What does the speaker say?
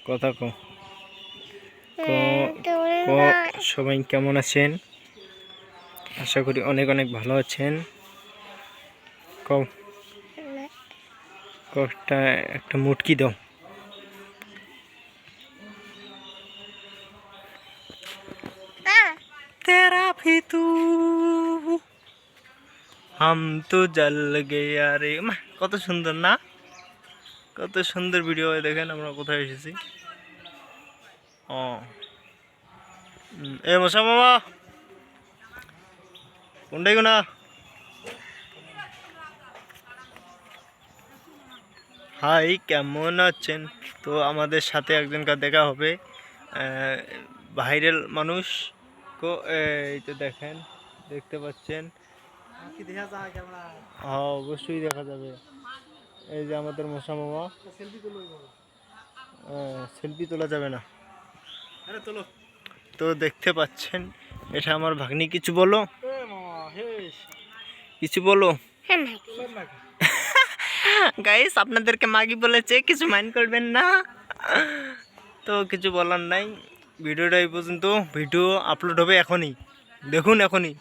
কথা কো সবাই কেমন আছেন? আশা করি অনেক অনেক ভালো আছেন। একটা মুটকি দাও। तेरा भी तू हम तो जल गया रे। কত সুন্দর না? কত সুন্দর ভিডিও। দেখেন আমরা কোথায় এসেছি। এ মশা মামা কোনটাই না। হাই, কেমন আছেন? তো আমাদের সাথে একজনকার দেখা হবে, ভাইরাল মানুষ। এই তো দেখেন, দেখতে পাচ্ছেন। হ্যাঁ, অবশ্যই দেখা যাবে। এই যে আমাদের মশা মামা। সেলফি তোলা যাবে না তো দেখতে পাচ্ছেন, এটা আমার ভাগ্নি। কিছু বলো, কিছু বলো। গাইস, আপনাদেরকে মাগি বলেছে, কিছু মাইন্ড করবেন না। তো কিছু বলার নাই। ভিডিওটা এই পর্যন্ত। ভিডিও আপলোড হবে এখনই, দেখুন এখনই।